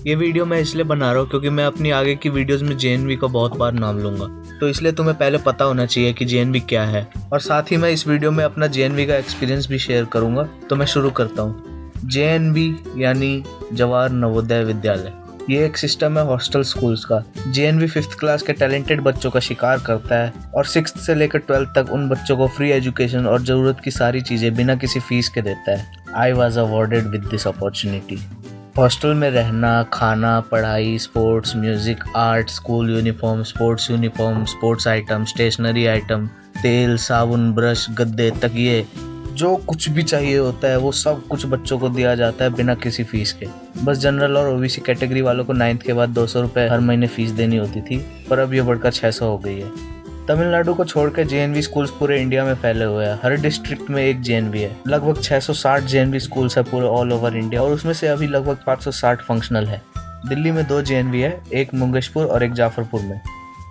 ये वीडियो मैं इसलिए बना रहा हूँ क्योंकि मैं अपनी आगे की वीडियोस में जेएनवी का बहुत बार नाम लूँगा, तो इसलिए तुम्हें पहले पता होना चाहिए कि जेएनवी क्या है। और साथ ही मैं इस वीडियो में अपना जेएनवी का एक्सपीरियंस भी शेयर करूँगा। तो मैं शुरू करता हूँ। जेएनवी यानी जवाहर नवोदय विद्यालय, ये एक सिस्टम है हॉस्टल स्कूल्स का। जेएनवी 5th क्लास के टैलेंटेड बच्चों का शिकार करता है और 6th से लेकर 12th तक उन बच्चों को फ्री एजुकेशन और ज़रूरत की सारी चीज़ें बिना किसी फीस के देता है। I was awarded with this opportunity. Hostel में रहना, खाना, पढ़ाई, sports, music, art, school uniform, sports item, stationery item, तेल, साबुन, ब्रश, गद्दे, तकिए, जो कुछ भी चाहिए होता है वो सब कुछ बच्चों को दिया जाता है बिना किसी फीस के। बस जनरल और ओबीसी कैटेगरी वालों को 9th के बाद 200 रुपये हर महीने फीस देनी होती थी, पर अब ये बढ़कर 600 हो गई है। तमिलनाडु को छोड़कर जेएनवी स्कूल्स पूरे इंडिया में फैले हुए हैं। हर डिस्ट्रिक्ट में एक जेएनवी है। लगभग 660 जेएनवी स्कूल्स है पूरे ऑल ओवर इंडिया, और उसमें से अभी लगभग 560 फंक्शनल है। दिल्ली में 2 जेएनवी है, एक मुंगेशपुर और एक जाफरपुर में।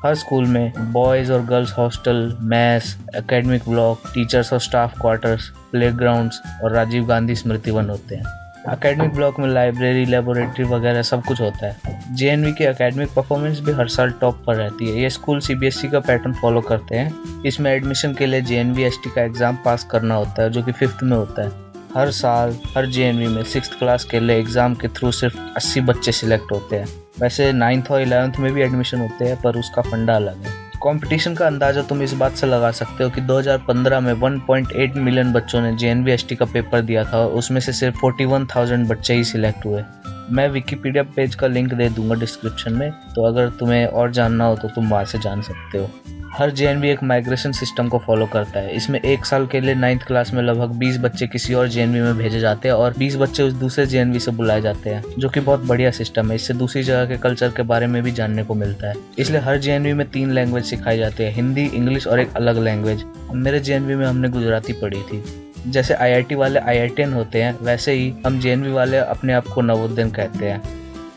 हर स्कूल में बॉयज़ और girls hostel, mess, academic block, teachers और स्टाफ क्वार्टर्स, प्लेग्राउंड्स और राजीव गांधी स्मृति वन होते हैं। एकेडमिक ब्लॉक में लाइब्रेरी, लेबोरेटरी वगैरह सब कुछ होता है। जेएनवी की एकेडमिक परफॉर्मेंस भी हर साल टॉप पर रहती है। ये स्कूल सीबीएसई का पैटर्न फॉलो करते हैं। इसमें एडमिशन के लिए जेएनवी एसटी का एग्ज़ाम पास करना होता है, जो कि 5th में होता है। हर साल हर जेएनवी में 6th क्लास के लिए एग्ज़ाम के थ्रू सिर्फ 80 बच्चे सिलेक्ट होते हैं। वैसे 9th और 11th में भी एडमिशन होते हैं, पर उसका फंडा अलग है। कंपटीशन का अंदाज़ा तुम इस बात से लगा सकते हो कि 2015 में 1.8 मिलियन बच्चों ने जेएनवी एसटी का पेपर दिया था, और उसमें से सिर्फ 41,000 बच्चे ही सिलेक्ट हुए। मैं विकिपीडिया पेज का लिंक दे दूंगा डिस्क्रिप्शन में, तो अगर तुम्हें और जानना हो तो तुम वहाँ से जान सकते हो। हर जेएनवी एक माइग्रेशन सिस्टम को फॉलो करता है। इसमें 1 साल के लिए 9th क्लास में लगभग 20 बच्चे किसी और जेएनवी में भेजे जाते हैं और 20 बच्चे उस दूसरे जेएनवी से बुलाए जाते हैं, जो कि बहुत बढ़िया सिस्टम है। इससे दूसरी जगह के कल्चर के बारे में भी जानने को मिलता है। इसलिए हर जेएनवी में 3 लैंग्वेज सिखाई जाती है, हिंदी, इंग्लिश और एक अलग लैंग्वेज। मेरे जेएनवी में हमने गुजराती पढ़ी थी। जैसे आईआईटी वाले आईआईटीएन होते हैं, वैसे ही हम जेएनवी वाले अपने आप को नवोदयन कहते हैं।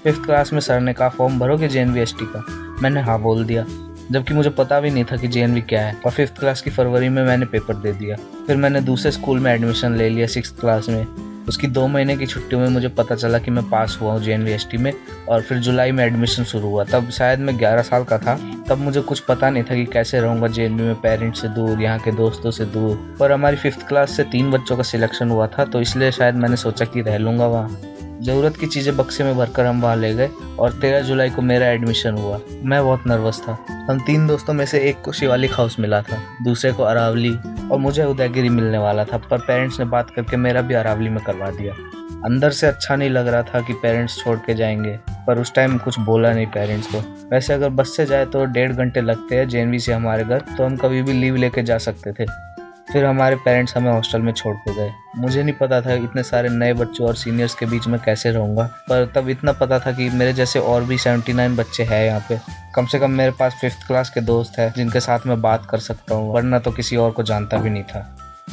5th क्लास में सर ने कहा फॉर्म भरोगे जेएनवी एसटी का? मैंने हाँ बोल दिया, जबकि मुझे पता भी नहीं था कि जेएनवी क्या है, और 5th क्लास की फरवरी में मैंने पेपर दे दिया। फिर मैंने दूसरे स्कूल में एडमिशन ले लिया 6th क्लास में। उसकी 2 महीने की छुट्टियों में मुझे पता चला कि मैं पास हुआ हूँ जेएनवी एसटी में, और फिर जुलाई में एडमिशन शुरू हुआ। तब शायद मैं 11 साल का था। तब मुझे कुछ पता नहीं था कि कैसे रहूँगा जेएनवी में, पेरेंट्स से दूर, यहाँ के दोस्तों से दूर। पर हमारी 5th क्लास से 3 बच्चों का सिलेक्शन हुआ था, तो इसलिए शायद मैंने सोचा कि रह लूँगा वहाँ। ज़रूरत की चीज़ें बक्से में भरकर हम वहाँ ले गए, और 13 जुलाई को मेरा एडमिशन हुआ। मैं बहुत नर्वस था। हम 3 दोस्तों में से एक को शिवालिक हाउस मिला था, दूसरे को अरावली, और मुझे उदयगिरी मिलने वाला था, पर पेरेंट्स ने बात करके मेरा भी अरावली में करवा दिया। अंदर से अच्छा नहीं लग रहा था कि पेरेंट्स छोड़ के जाएंगे, पर उस टाइम कुछ बोला नहीं पेरेंट्स को। वैसे अगर बस से जाए तो 1.5 घंटे लगते हैं जेएनवी से हमारे घर, तो हम कभी भी लीव लेके जा सकते थे। फिर हमारे पेरेंट्स हमें हॉस्टल में छोड़ के गए। मुझे नहीं पता था इतने सारे नए बच्चों और सीनियर्स के बीच में कैसे रहूँगा, पर तब इतना पता था कि मेरे जैसे और भी 79 बच्चे हैं यहाँ पे। कम से कम मेरे पास 5th क्लास के दोस्त हैं जिनके साथ मैं बात कर सकता हूँ, वरना तो किसी और को जानता भी नहीं था।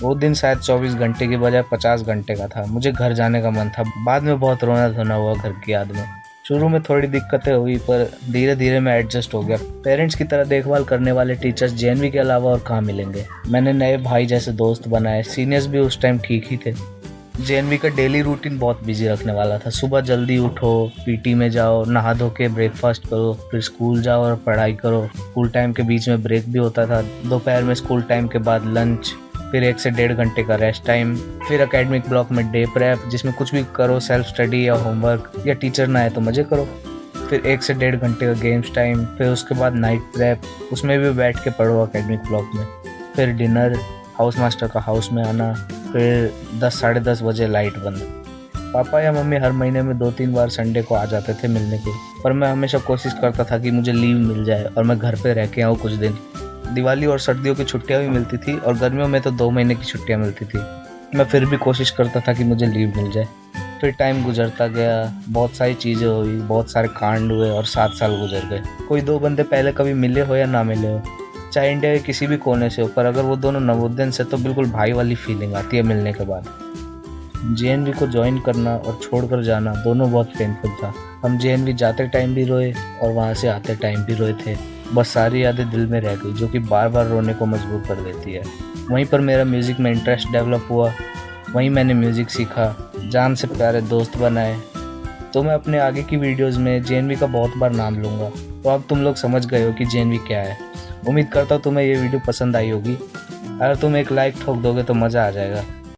वो दिन शायद 24 घंटे की बजाय 50 घंटे का था। मुझे घर जाने का मन था। बाद में बहुत रोना धोना हुआ घर की याद में। शुरू में थोड़ी दिक्कतें हुई, पर धीरे धीरे मैं एडजस्ट हो गया। पेरेंट्स की तरह देखभाल करने वाले टीचर्स जेएनवी के अलावा और कहाँ मिलेंगे। मैंने नए भाई जैसे दोस्त बनाए। सीनियर्स भी उस टाइम ठीक ही थे। जेएनवी का डेली रूटीन बहुत बिजी रखने वाला था। सुबह जल्दी उठो, पीटी में जाओ, नहा धो के ब्रेकफास्ट करो, फिर स्कूल जाओ और पढ़ाई करो। स्कूल टाइम के बीच में ब्रेक भी होता था। दोपहर में स्कूल टाइम के बाद लंच, फिर 1 से 1.5 घंटे का रेस्ट टाइम, फिर एकेडमिक ब्लॉक में डे प्रेप, जिसमें कुछ भी करो, सेल्फ स्टडी या होमवर्क, या टीचर ना आए तो मज़े करो। फिर 1 से 1.5 घंटे का गेम्स टाइम, फिर उसके बाद नाइट प्रेप, उसमें भी बैठ के पढ़ो एकेडमिक ब्लॉक में। फिर डिनर, हाउस मास्टर का हाउस में आना, फिर 10 साढ़े 10 बजे लाइट बंद। पापा या मम्मी हर महीने में 2-3 बार संडे को आ जाते थे मिलने के, पर मैं हमेशा कोशिश करता था कि मुझे लीव मिल जाए और मैं घर पे रह के आऊँ कुछ दिन। दिवाली और सर्दियों की छुट्टियां भी मिलती थी, और गर्मियों में तो 2 महीने की छुट्टियां मिलती थी। मैं फिर भी कोशिश करता था कि मुझे लीव मिल जाए। फिर टाइम गुजरता गया, बहुत सारी चीज़ें हुई, बहुत सारे कांड हुए, और 7 साल गुजर गए। कोई 2 बंदे पहले कभी मिले हो या ना मिले हो, चाहे इंडिया के किसी भी कोने से हो, पर अगर वो दोनों नवोदयन से, तो बिल्कुल भाई वाली फीलिंग आती है मिलने के बाद। जेएनवी को ज्वाइन करना और छोड़कर जाना दोनों बहुत पेनफुल था। हम जेएनवी जाते टाइम भी रोए और वहाँ से आते टाइम भी रोए थे। बस सारी यादें दिल में रह गई, जो कि बार बार रोने को मजबूर कर देती है। वहीं पर मेरा म्यूज़िक में इंटरेस्ट डेवलप हुआ, वहीं मैंने म्यूज़िक सीखा, जान से प्यारे दोस्त बनाए। तो मैं अपने आगे की वीडियोस में जेएनवी का बहुत बार नाम लूँगा। तो अब तुम लोग समझ गए हो कि जेएनवी क्या है। उम्मीद करता हूँ तुम्हें ये वीडियो पसंद आई होगी। अगर तुम एक लाइक ठोक दोगे तो मज़ा आ जाएगा।